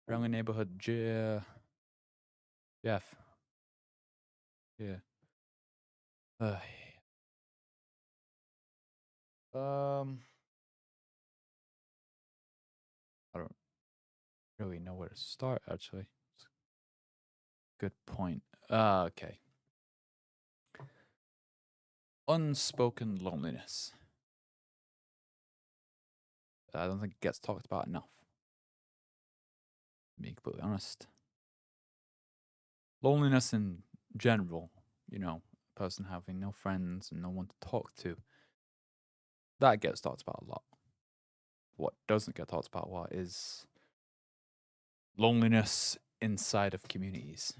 Friendly neighborhood Jeff. Yeah. Uh, um, I don't really know where to start, actually. Good point. Okay. Unspoken loneliness. I don't think it gets talked about enough. To be completely honest. Loneliness in general, a person having no friends and no one to talk to, that gets talked about a lot. What doesn't get talked about a lot is loneliness inside of communities.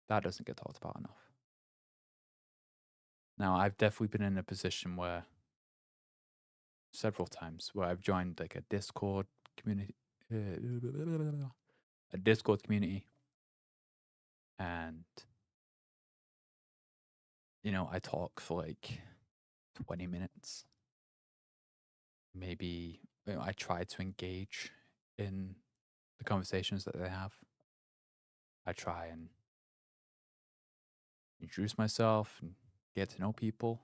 That doesn't get talked about enough. Now, I've definitely been in a position where several times where I've joined like a Discord community, a Discord community, and I talk for like 20 minutes. Maybe I try to engage in the conversations that they have. I try and introduce myself and get to know people.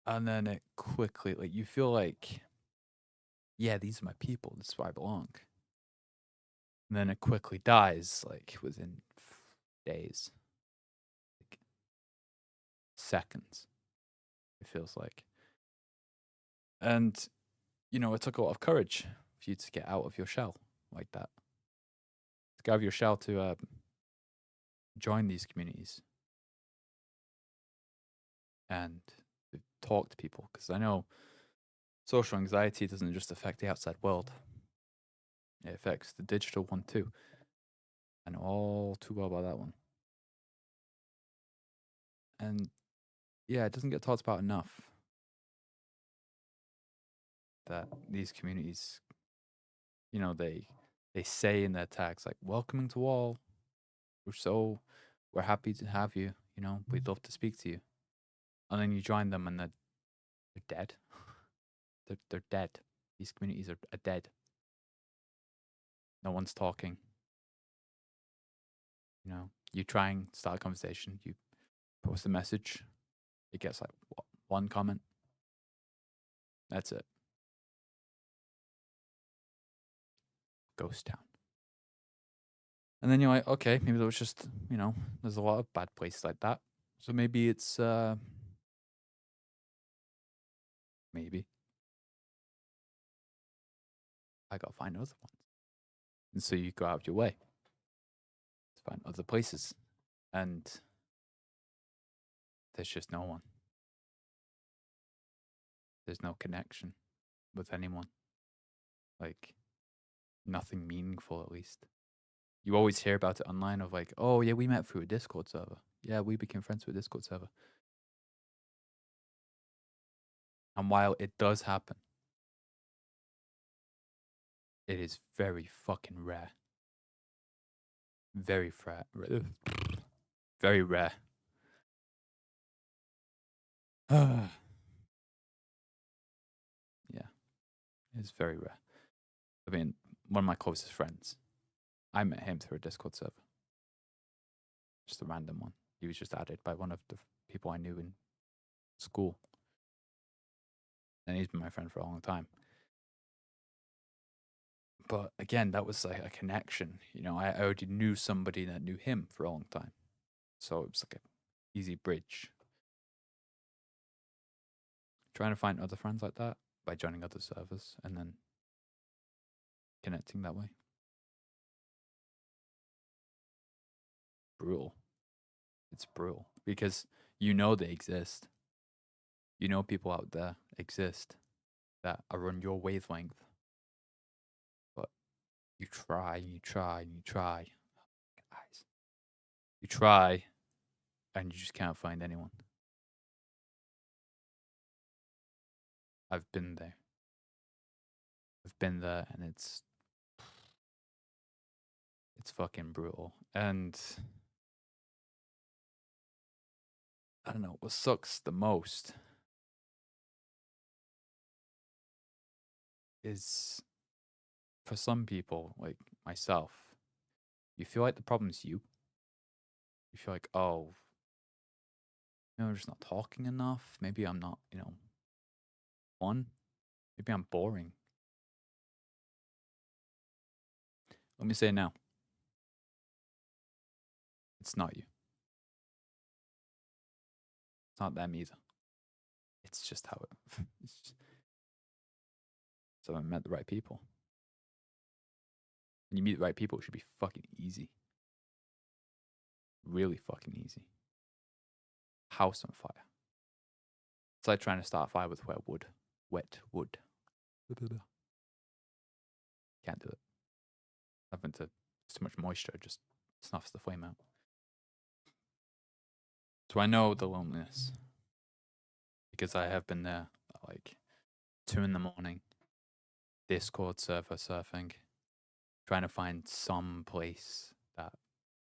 And then it quickly, like, you feel like, yeah, these are my people. This is where I belong. And then it quickly dies, like, within days, like, seconds, it feels like. And, it took a lot of courage for you to get out of your shell like that. To get out of your shell to join these communities and to talk to people. Because I know social anxiety doesn't just affect the outside world, it affects the digital one too. I know all too well about that one. And yeah, it doesn't get talked about enough that these communities, they say in their tags like welcoming to all. We're happy to have you, we'd love to speak to you. And then you join them and they're dead. They're dead. These communities are dead. No one's talking. You try and start a conversation, you post a message, it gets like one comment. That's it. Ghost town. And then you're like, okay, maybe there was just, there's a lot of bad places like that. So maybe it's maybe I gotta find other ones. And so you go out of your way to find other places. And there's just no one. There's no connection with anyone. Like nothing meaningful at least. You always hear about it online of like, oh yeah, we met through a Discord server. Yeah, we became friends through a Discord server. And while it does happen, it is very fucking rare. Very rare. Very rare. Yeah, it's very rare. I mean, one of my closest friends, I met him through a Discord server. Just a random one. He was just added by one of the people I knew in school. And he's been my friend for a long time. But again, that was like a connection. I already knew somebody that knew him for a long time. So it was like an easy bridge. Trying to find other friends like that by joining other servers and then connecting that way. Brutal. It's brutal because they exist. People out there exist that are on your wavelength. But you try and you try and you try. Guys. You try and you just can't find anyone. I've been there. I've been there and it's fucking brutal. And I don't know, what sucks the most is for some people, like myself, you feel like the problem's you. You feel like, oh, I'm just not talking enough. Maybe I'm not, fun. Maybe I'm boring. Let me say it now. It's not you. It's not them either. It's just how it. It's just, so I met the right people. When you meet the right people, it should be fucking easy. Really fucking easy. House on fire. It's like trying to start a fire with wet wood. Wet wood. Can't do it. Happened to too much moisture, just snuffs the flame out. So I know the loneliness because I have been there at like 2 in the morning, Discord server surfing, trying to find some place that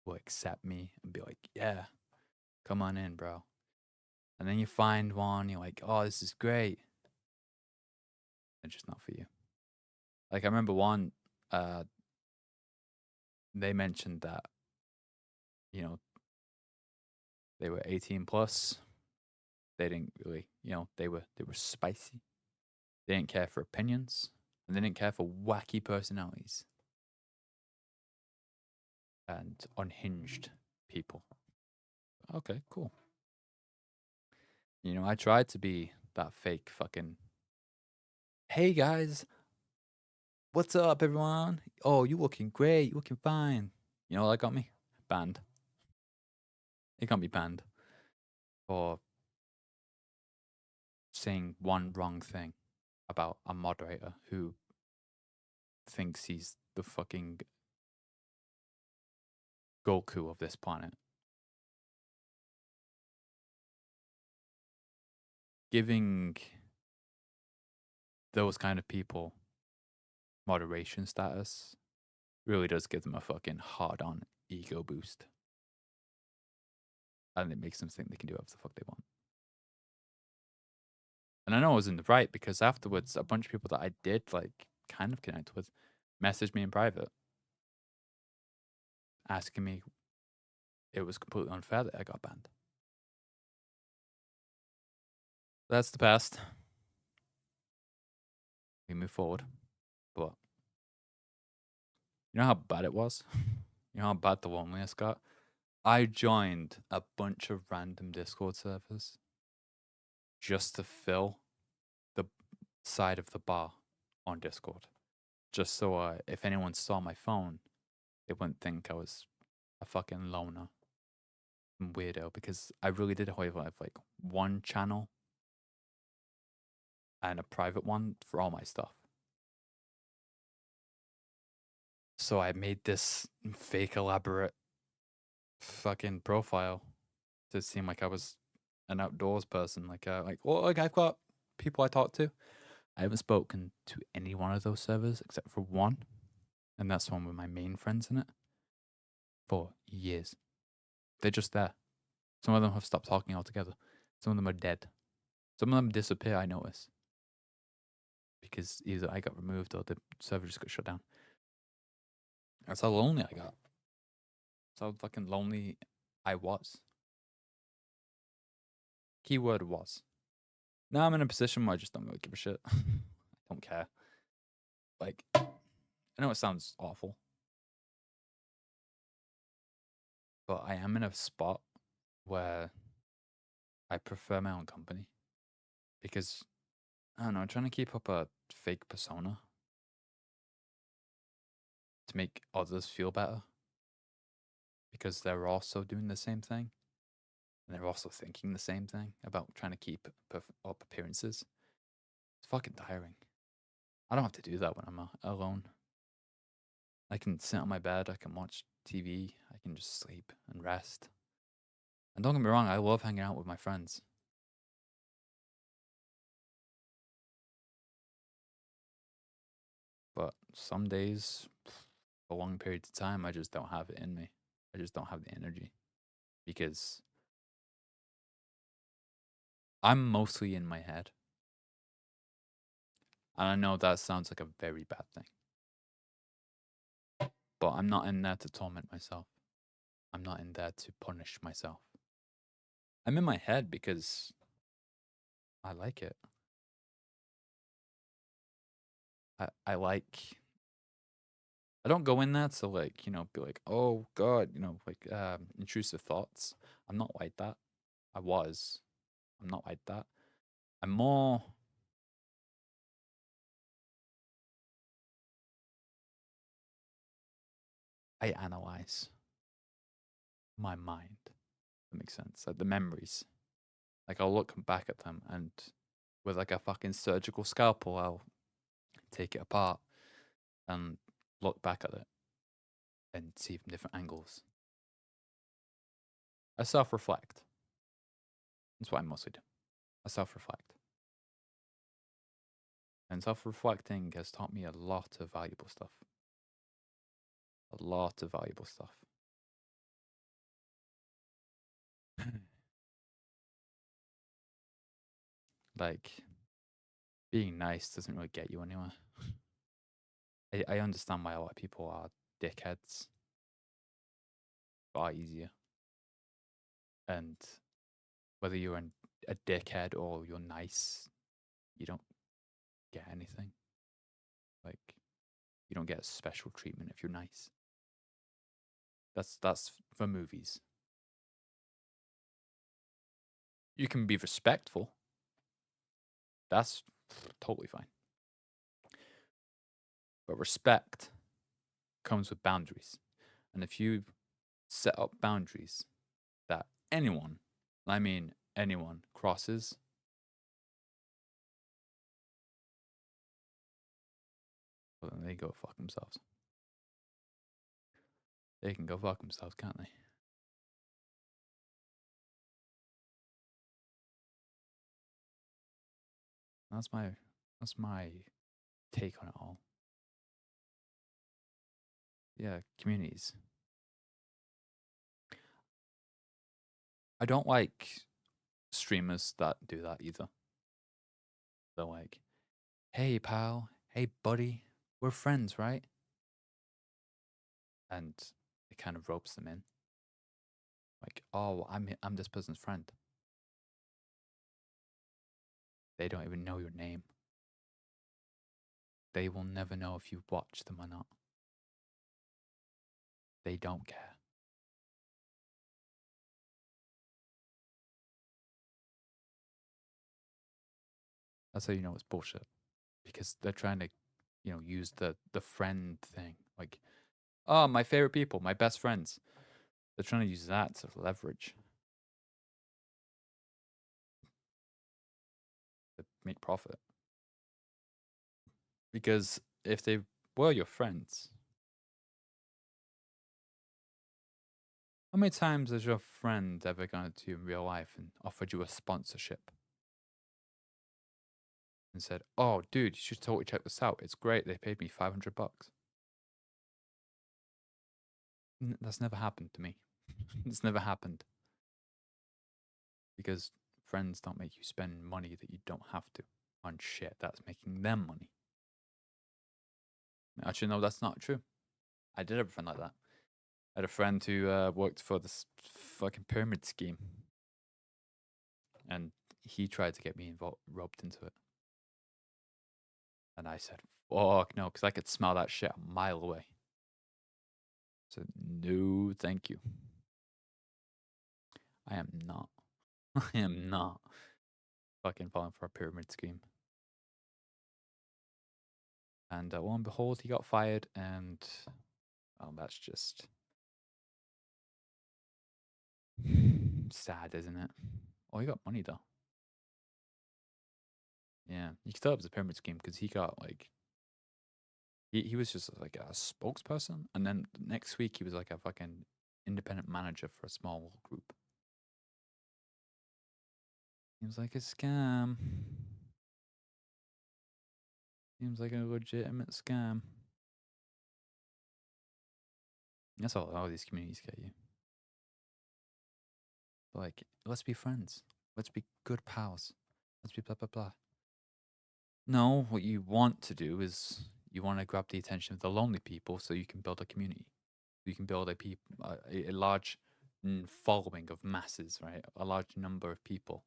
will accept me and be like, yeah, come on in, bro. And then you find one, you're like, oh, this is great. It's just not for you. Like I remember one, they mentioned that, you know, they were 18 plus. They didn't really, they were spicy. They didn't care for opinions, and they didn't care for wacky personalities and unhinged people. Okay, cool. I tried to be that fake fucking. Hey guys, what's up, everyone? Oh, you looking great. You looking fine. You know what that got me? Banned. It got me banned for saying one wrong thing about a moderator who thinks he's the fucking Goku of this planet. Giving those kind of people moderation status really does give them a fucking hard on ego boost. And it makes them think they can do whatever the fuck they want. And I know I was in the right because afterwards, a bunch of people that I did like kind of connect with messaged me in private asking me it was completely unfair that I got banned. That's the past. We move forward. But you know how bad it was? You know how bad the loneliness got? I joined a bunch of random Discord servers just to fill the side of the bar on Discord. Just so if anyone saw my phone, they wouldn't think I was a fucking loner and weirdo because I really did have like one channel and a private one for all my stuff. So I made this fake elaborate fucking profile to seem like I was an outdoors person. Like I've got people I talk to. I haven't spoken to any one of those servers except for one, and that's one with my main friends in it for years. They're just there. Some of them have stopped talking altogether. Some of them are dead. Some of them disappear, I notice. Because either I got removed or the server just got shut down. That's how lonely I got. That's how fucking lonely I was. Keyword was. Now I'm in a position where I just don't really give a shit. I don't care. Like, I know it sounds awful, but I am in a spot where I prefer my own company. Because, I don't know, I'm trying to keep up a fake persona to make others feel better. Because they're also doing the same thing. And they're also thinking the same thing about trying to keep up appearances. It's fucking tiring. I don't have to do that when I'm alone. I can sit on my bed, I can watch TV, I can just sleep and rest. And don't get me wrong, I love hanging out with my friends. But some days, for long periods of time, I just don't have it in me. I just don't have the energy. Because I'm mostly in my head. And I know that sounds like a very bad thing, but I'm not in there to torment myself. I'm not in there to punish myself. I'm in my head because I like it. I like. I don't go in there to like be like, oh god, like intrusive thoughts. I'm not like that. I was. I'm not like that. I'm more. I analyze my mind. That makes sense. Like the memories. Like I'll look back at them and with like a fucking surgical scalpel, I'll take it apart and look back at it and see from different angles. I self reflect. That's what I mostly do. I self reflect. And self reflecting has taught me a lot of valuable stuff. A lot of valuable stuff. Like, being nice doesn't really get you anywhere. I understand why a lot of people are dickheads. Far easier. And whether you're a dickhead or you're nice, you don't get anything. Like, you don't get special treatment if you're nice. That's for movies. You can be respectful. That's totally fine. But respect comes with boundaries. And if you set up boundaries that anyone, I mean anyone, crosses, well, then they go fuck themselves. They can go fuck themselves, can't they? That's my take on it all. Yeah, communities. I don't like streamers that do that either. They're like, hey pal, hey buddy, we're friends, right? And it kind of ropes them in. Like, oh, I'm this person's friend. They don't even know your name. They will never know if you've watched them or not. They don't care. That's how you know it's bullshit. Because they're trying to, use the friend thing. Like, oh, my favorite people, my best friends. They're trying to use that to leverage, to make profit. Because if they were your friends, how many times has your friend ever gone to you in real life and offered you a sponsorship and said, "Oh, dude, you should totally check this out. It's great. They paid me $500." That's never happened to me. It's never happened because friends don't make you spend money that you don't have to on shit that's making them money. Actually, no, that's not true. I did have a friend like that. I had a friend who worked for this fucking pyramid scheme, and he tried to get me involved, roped into it. And I said, fuck no, because I could smell that shit a mile away. I said, no, thank you. I am not. I am not fucking falling for a pyramid scheme. And lo and behold, he got fired, and that's just sad, isn't it? Oh, he got money though. Yeah, you can tell it was a pyramid scheme because he got like he was just like a spokesperson, and then next week he was like a fucking independent manager for a small group. He was like a scam. Seems like a legitimate scam. That's all these communities get you. Like, let's be friends. Let's be good pals. Let's be blah blah blah. No, what you want to do is you want to grab the attention of the lonely people so you can build a community. You can build a large following of masses, right? A large number of people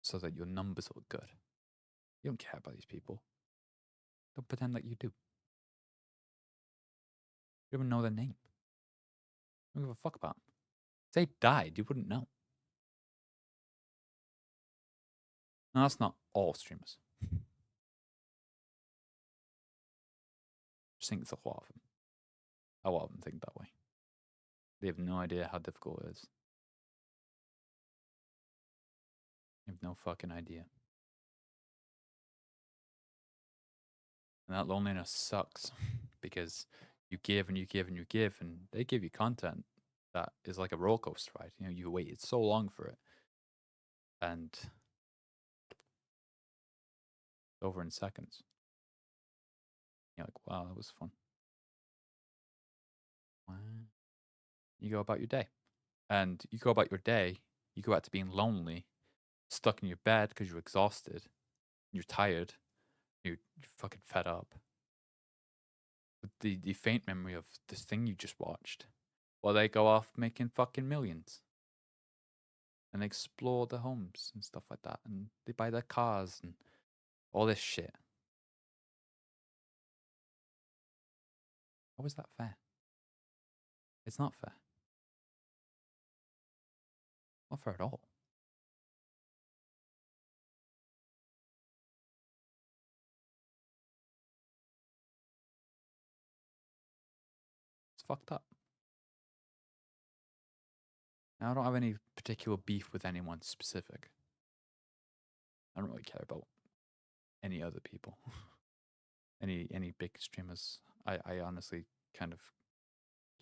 so that your numbers look good. You don't care about these people. Don't pretend like you do. You don't even know their name. You don't give a fuck about them. If they died, you wouldn't know. No, that's not all streamers. Just think it's a lot of them. A lot of them think that way. They have no idea how difficult it is. They have no fucking idea. And that loneliness sucks because you give and you give and you give, and they give you content that is like a roller coaster ride. You know, you waited so long for it, and it's over in seconds. You're like, wow, that was fun. Wow. You go about your day, and you go about your day. You go back to being lonely, stuck in your bed because you're exhausted, you're tired, you're fucking fed up. With the faint memory of this thing you just watched, while they go off making fucking millions and explore their homes and stuff like that, and they buy their cars and all this shit. How is that fair? It's not fair. Not fair at all. It's fucked up. Now, I don't have any particular beef with anyone specific. I don't really care about any other people, any big streamers. I honestly kind of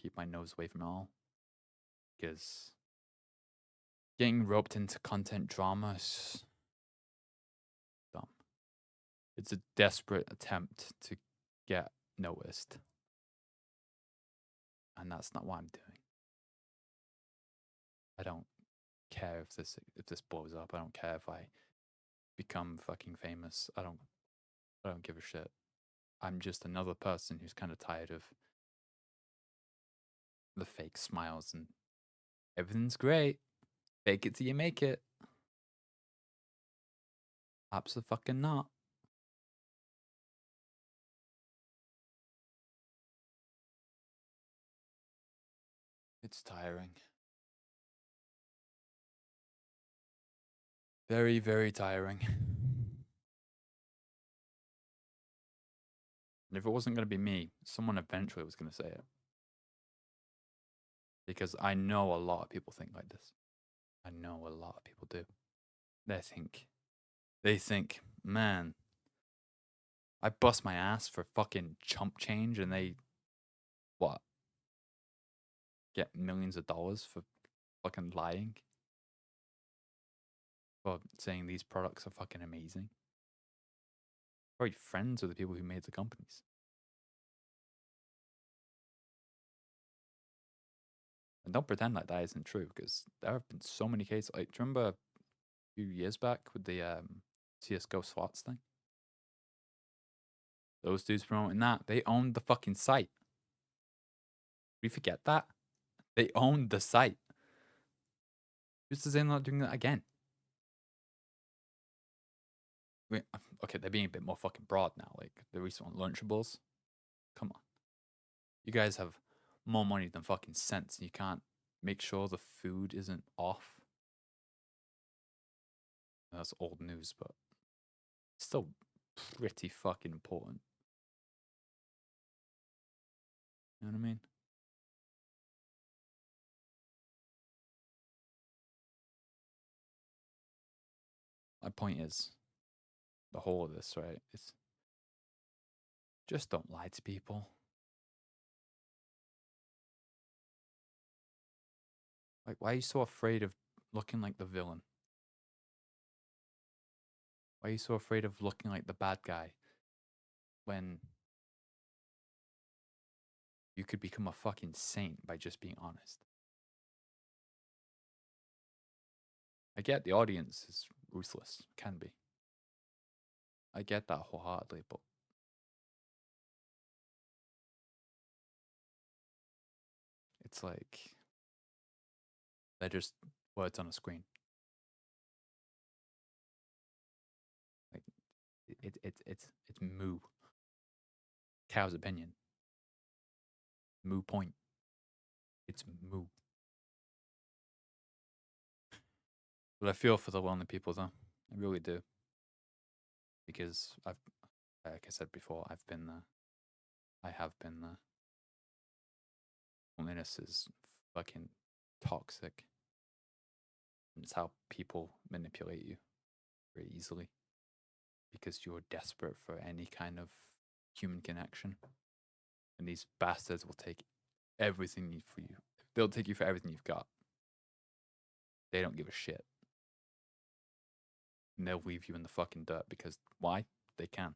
keep my nose away from it all because getting roped into content drama is dumb. It's a desperate attempt to get noticed, and that's not what I'm doing. I don't care if this blows up. I don't care if I become fucking famous. I don't give a shit. I'm just another person who's kind of tired of the fake smiles and everything's great. Fake it till you make it. Absolutely not. It's tiring. Very, very tiring. And if it wasn't going to be me, someone eventually was going to say it. Because I know a lot of people think like this. I know a lot of people do. They think, man, I bust my ass for fucking chump change and they, what, get millions of dollars for fucking lying? For saying these products are fucking amazing? Probably friends with the people who made the companies. And don't pretend like that isn't true because there have been so many cases. Like, do you remember a few years back with the CSGO slots thing? Those dudes promoting that, they owned the fucking site. We forget that? They owned the site. Who's to say they're not doing that again? Okay, they're being a bit more fucking broad now. Like the recent one, Lunchables. Come on. You guys have more money than fucking sense and you can't make sure the food isn't off. That's old news, but still pretty fucking important. You know what I mean? My point is, the whole of this, right? It's just don't lie to people. Like, why are you so afraid of looking like the villain? Why are you so afraid of looking like the bad guy when you could become a fucking saint by just being honest? I get the audience is ruthless. Can be. I get that wholeheartedly, but it's like they're just words on a screen. Like it's moo. Cow's opinion. Moo point. It's moo. But I feel for the lonely people though. I really do. Because like I said before, I've been there. I have been there. Loneliness is fucking toxic. And it's how people manipulate you very easily. Because you're desperate for any kind of human connection. And these bastards will take everything for you. They'll take you for everything you've got. They don't give a shit. And they'll leave you in the fucking dirt because why? They can.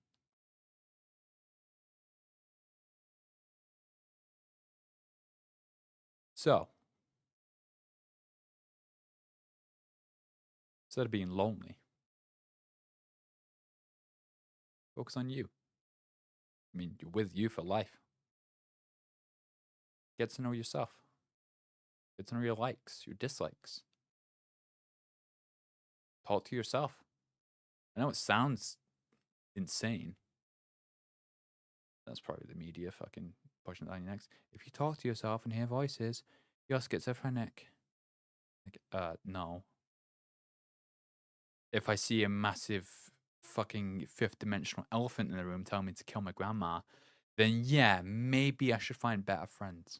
So, instead of being lonely, focus on you. I mean, you're with you for life. Get to know yourself. Get to know your likes, your dislikes. Talk to yourself. I know it sounds insane. That's probably the media fucking pushing it down your necks. If you talk to yourself and hear voices, you're schizophrenic. Like, no. If I see a massive fucking fifth dimensional elephant in the room telling me to kill my grandma, then yeah, maybe I should find better friends.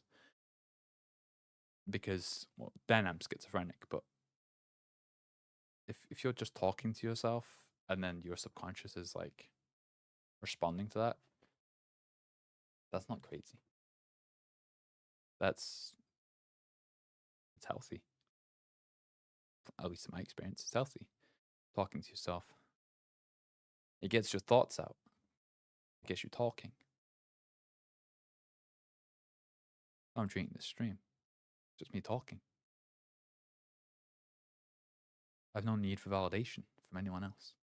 Because, well, then I'm schizophrenic. But if you're just talking to yourself and then your subconscious is like responding to that, that's not crazy. That's it's healthy. At least in my experience, it's healthy. Talking to yourself. It gets your thoughts out. It gets you talking. I'm drinking this stream. Just me talking. I've no need for validation from anyone else.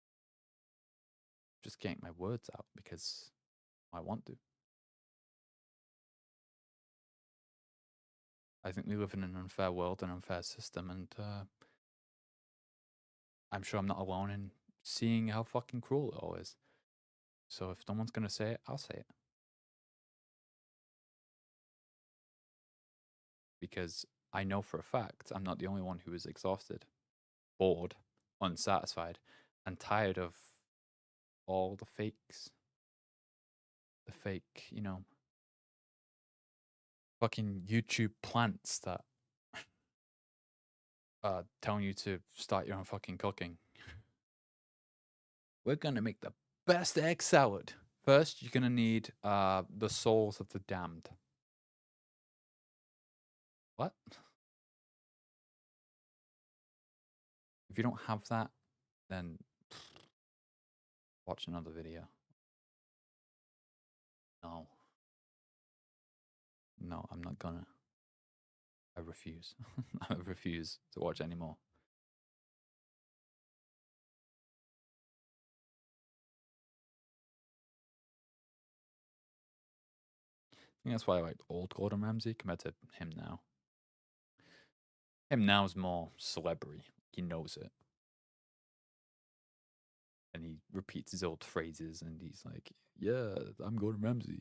Just getting my words out because I want to. I think we live in an unfair world, an unfair system, and I'm sure I'm not alone in seeing how fucking cruel it all is. So if no one's gonna say it, I'll say it. Because I know for a fact I'm not the only one who is exhausted, bored, unsatisfied, and tired of all the fakes. The fake, fucking YouTube plants that telling you to start your own fucking cooking. We're gonna make the best egg salad. First, you're gonna need the souls of the damned. What? If you don't have that, then watch another video. No. No, I'm not gonna. I refuse. I refuse to watch anymore. I think that's why I like old Gordon Ramsay compared to him now. Him now is more celebrity. He knows it. And he repeats his old phrases and he's like, yeah, I'm Gordon Ramsay.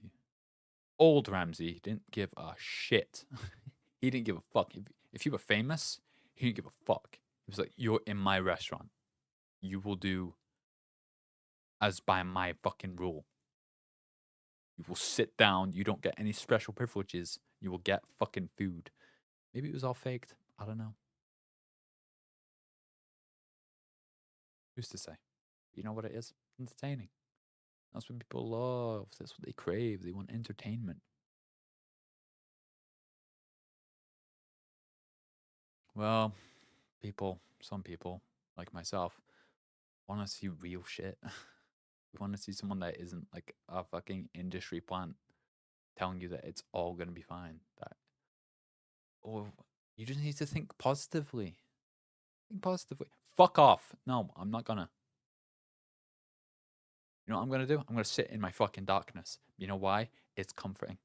Old Ramsay didn't give a shit. He didn't give a fuck. If you were famous, he didn't give a fuck. He was like, you're in my restaurant. You will do as by my fucking rule. You will sit down. You don't get any special privileges. You will get fucking food. Maybe it was all faked. I don't know. Who's to say? You know what it is? Entertaining. That's what people love. That's what they crave. They want entertainment. Well, some people, like myself, want to see real shit. We want to see someone that isn't like a fucking industry plant telling you that it's all going to be fine. Or you just need to think positively. Think positively. Fuck off. No, I'm not gonna. You know what I'm gonna do? I'm gonna sit in my fucking darkness. You know why? It's comforting.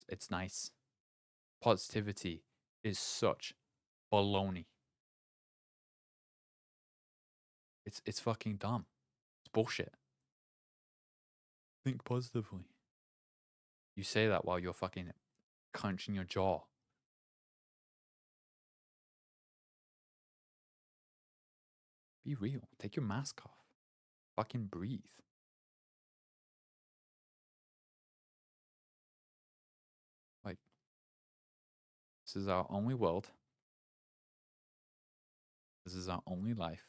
It's nice. Positivity is such baloney. It's fucking dumb. It's bullshit. Think positively. You say that while you're fucking clenching your jaw. Be real. Take your mask off. Fucking breathe. Like, this is our only world. This is our only life.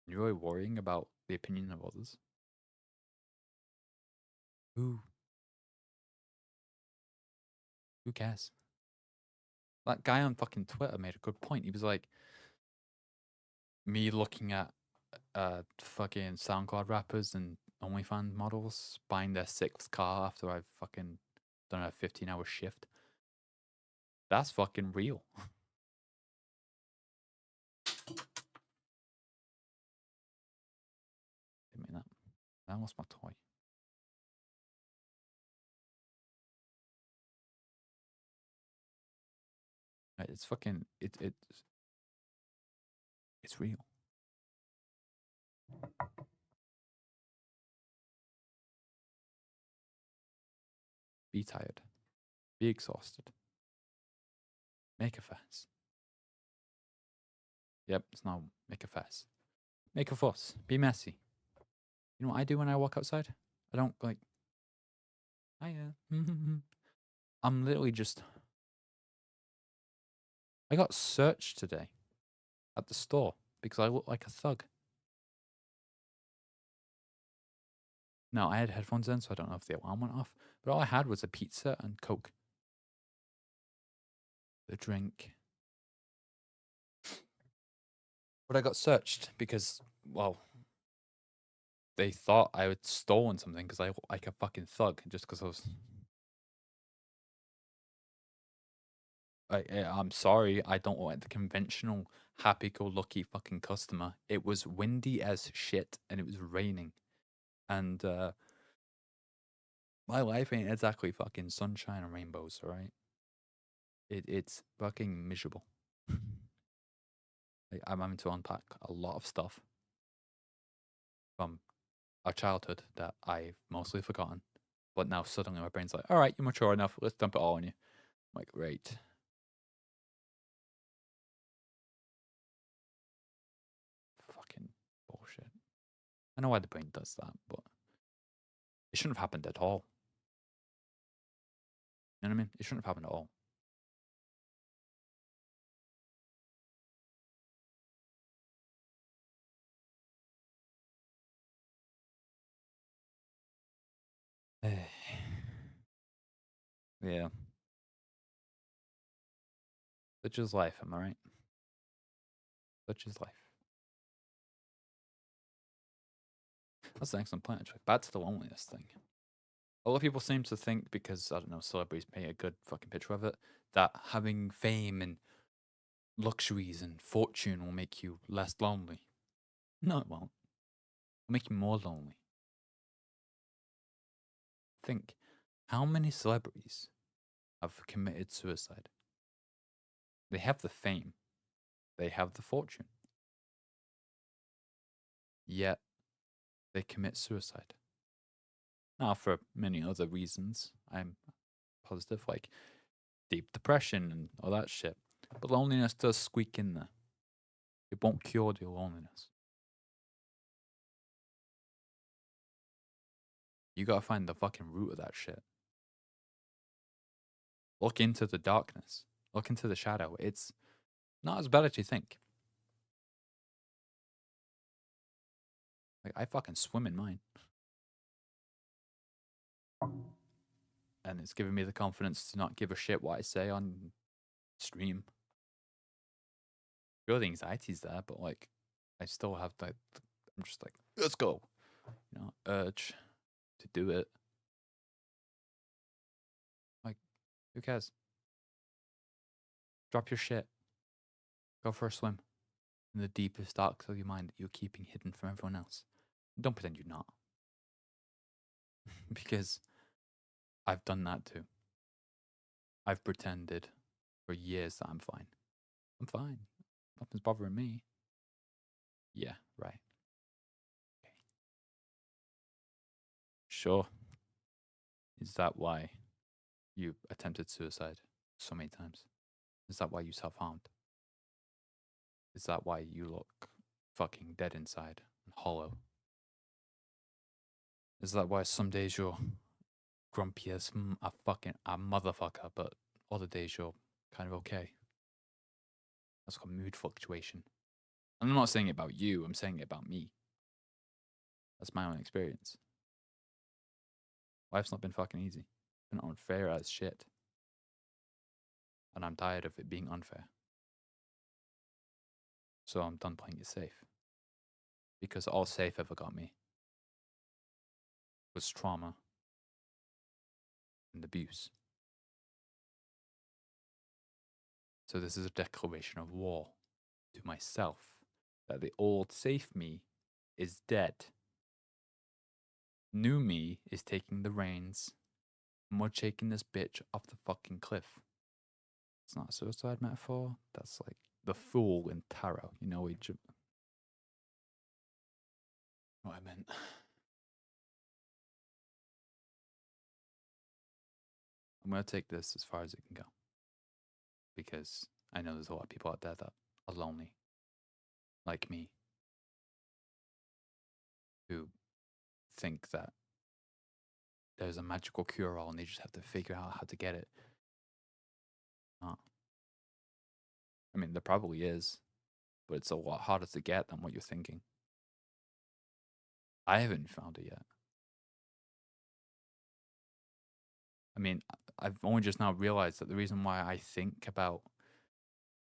You're really worrying about the opinion of others. Who? Who cares? That guy on fucking Twitter made a good point. He was like, me looking at fucking SoundCloud rappers and OnlyFans models buying their sixth car after I've fucking done a 15-hour shift. That's fucking real. I mean that was my toy. It's fucking it's real. Be tired. Be exhausted. Make a fuss. Yep, it's not make a fuss. Make a fuss. Be messy. You know what I do when I walk outside? I don't like. I'm literally just. I got searched today at the store because I look like a thug. No, I had headphones in, so I don't know if the alarm went off. But all I had was a pizza and Coke. The drink. But I got searched because, well, they thought I had stolen something because I look like a fucking thug just because I was. I'm sorry, I don't like the conventional happy-go-lucky fucking customer. It was windy as shit and it was raining, and my life ain't exactly fucking sunshine and rainbows. All right, it's fucking miserable. Like, I'm having to unpack a lot of stuff from our childhood that I've mostly forgotten, but now suddenly my brain's like, all right, you're mature enough. Let's dump it all on you. I'm like, great. Fucking bullshit. I know why the brain does that, but it shouldn't have happened at all. You know what I mean? It shouldn't have happened at all. Yeah. Such is life, am I right? Such is life. That's an excellent point, actually. Back to the loneliness thing. A lot of people seem to think because, I don't know, celebrities paint a good fucking picture of it, that having fame and luxuries and fortune will make you less lonely. No, it won't. It'll make you more lonely. Think, how many celebrities have committed suicide? They have the fame, they have the fortune, yet they commit suicide. Now, for many other reasons, I'm positive, like deep depression and all that shit. But loneliness does squeak in there. It won't cure your loneliness. You gotta find the fucking root of that shit. Look into the darkness. Look into the shadow. It's not as bad as you think. Like, I fucking swim in mine. And it's giving me the confidence to not give a shit what I say on stream. Sure, the anxiety's there, but like, I still have that. I'm just like, let's go. You know, urge to do it. Like, who cares? Drop your shit. Go for a swim. in the deepest darks of your mind that you're keeping hidden from everyone else. Don't pretend you're not. Because I've done that too. I've pretended for years that I'm fine. I'm fine. Nothing's bothering me. Yeah, right. Okay. Sure. Is that why you attempted suicide so many times? Is that why you self harmed? Is that why you look fucking dead inside and hollow? Is that why some days you're grumpy as a motherfucker, but other days you're kind of okay? That's called mood fluctuation. And I'm not saying it about you, I'm saying it about me. That's my own experience. Life's not been fucking easy. It's been unfair as shit. And I'm tired of it being unfair. So I'm done playing it safe. Because all safe ever got me was trauma and abuse. So this is a declaration of war to myself that the old safe me is dead. New me is taking the reins and we're shaking this bitch off the fucking cliff. It's not a suicide metaphor. That's like the fool in tarot. You know, what I meant. I'm going to take this as far as it can go. Because I know there's a lot of people out there that are lonely, like me, who think that there's a magical cure all and they just have to figure out how to get it. I mean, there probably is, but it's a lot harder to get than what you're thinking. I haven't found it yet. I mean, I've only just now realized that the reason why I think about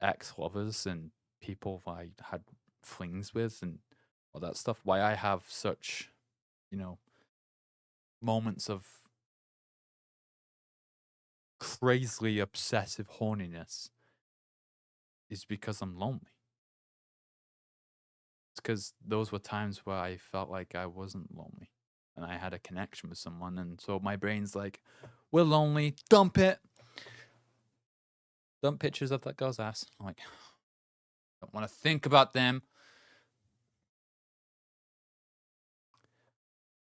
ex-lovers and people I had flings with and all that stuff, why I have such, moments of crazily obsessive horniness is because I'm lonely. It's because those were times where I felt like I wasn't lonely and I had a connection with someone. And so my brain's like, we're lonely, dump it. Dump pictures of that girl's ass. I'm like, don't want to think about them.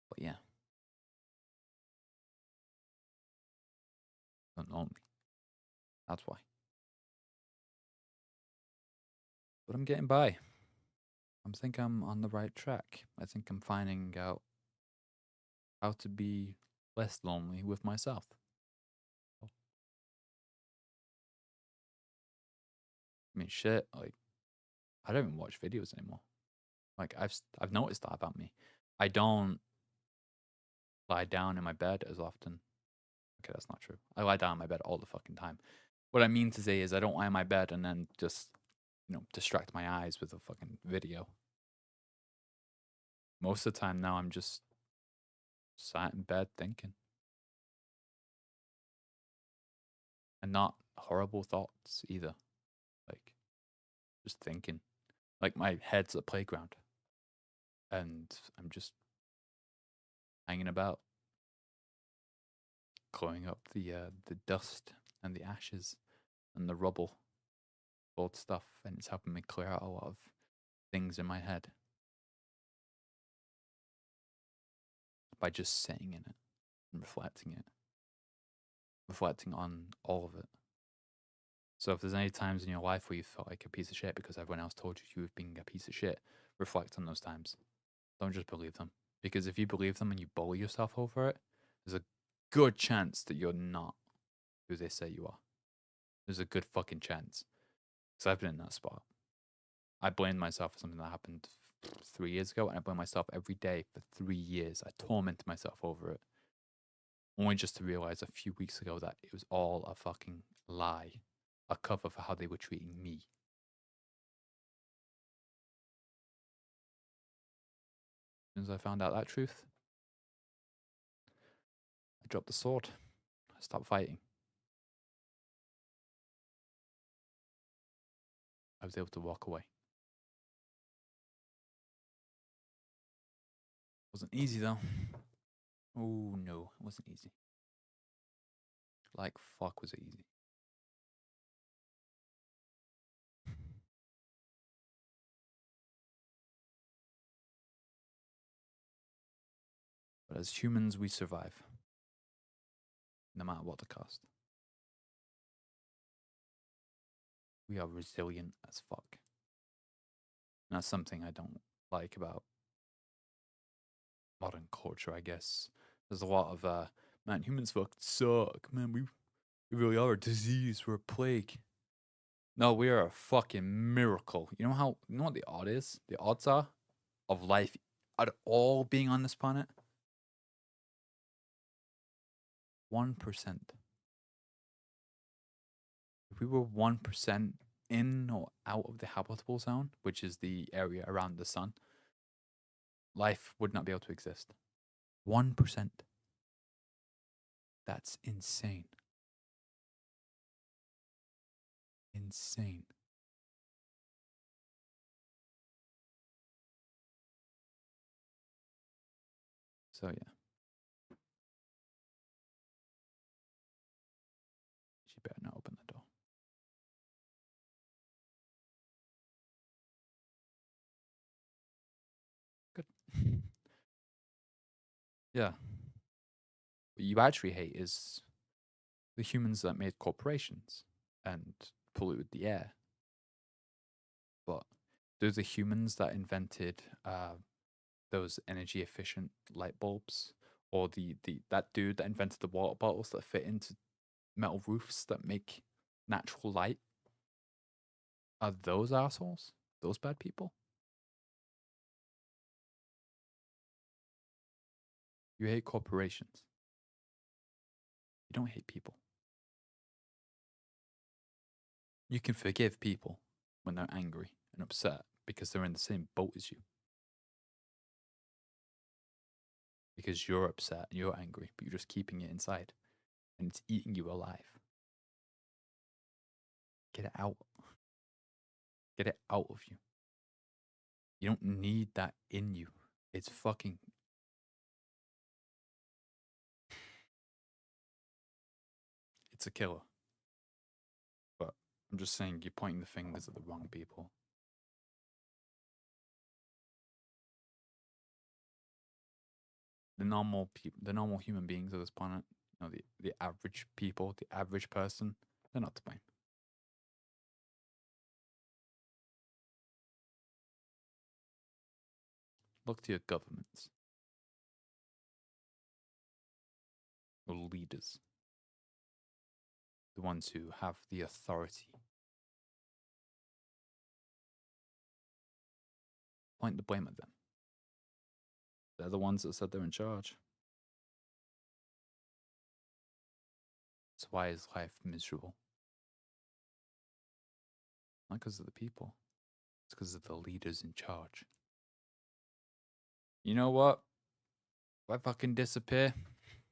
But yeah, I'm lonely. That's why. But I'm getting by. I think I'm on the right track. I think I'm finding out how to be less lonely with myself. I mean, shit. Like, I don't even watch videos anymore. Like, I've noticed that about me. I don't lie down in my bed as often. Okay, that's not true. I lie down in my bed all the fucking time. What I mean to say is, I don't lie in my bed and then just, distract my eyes with a fucking video. Most of the time now, I'm just sat in bed thinking. And not horrible thoughts either. Like, just thinking. Like, my head's a playground. And I'm just hanging about, clearing up the dust and the ashes and the rubble, old stuff, and it's helping me clear out a lot of things in my head by just sitting in it and reflecting on all of it. So if there's any times in your life where you felt like a piece of shit because everyone else told you you were being a piece of shit, reflect on those times. Don't just believe them. Because if you believe them and you bully yourself over it, there's a good chance that you're not who they say you are. There's a good fucking chance. Because I've been in that spot. I blamed myself for something that happened 3 years ago, and I blame myself every day for 3 years. I tormented myself over it. Only just to realize a few weeks ago that it was all a fucking lie. A cover for how they were treating me. As soon as I found out that truth, I dropped the sword. I stopped fighting. I was able to walk away. Wasn't easy though. Oh no, it wasn't easy. Like fuck was it easy. But as humans, we survive, no matter what the cost. We are resilient as fuck. And that's something I don't like about modern culture, I guess. There's a lot of, man, humans fucking suck. Man, we really are a disease. We're a plague. No, we are a fucking miracle. You know what the the odds are of life at all being on this planet? 1%. If we were 1% in or out of the habitable zone, which is the area around the sun, life would not be able to exist. 1%. That's insane. Insane. So yeah, she better not open the door. Good. Yeah. What you actually hate is the humans that made corporations and polluted the air. But those are humans that invented those energy efficient light bulbs, or the that dude that invented the water bottles that fit into metal roofs that make natural light. Are those assholes? Those bad people? You hate corporations. You don't hate people. You can forgive people when they're angry and upset because they're in the same boat as you. Because you're upset and you're angry, but you're just keeping it inside and it's eating you alive. Get it out. Get it out of you. You don't need that in you. It's fucking. It's a killer. But I'm just saying you're pointing the fingers at the wrong people. The normal human beings of this planet, the average people, the average person, they're not to blame. Look to your governments, your leaders, the ones who have the authority. Point the blame at them. They're the ones that said they're in charge. So why is life miserable? Not because of the people. It's because of the leaders in charge. You know what? If I fucking disappear,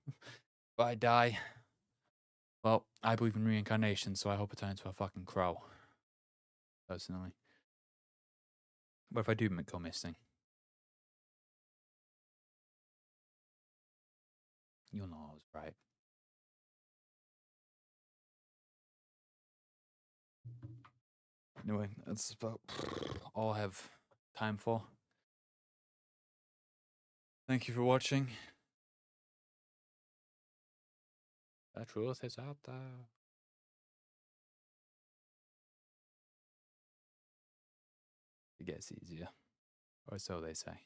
if I die, well, I believe in reincarnation, so I hope I turn into a fucking crow. Personally. But if I do go missing, you'll know I was right. Anyway, that's about all I have time for. Thank you for watching. The truth is out there. It gets easier. Or so they say.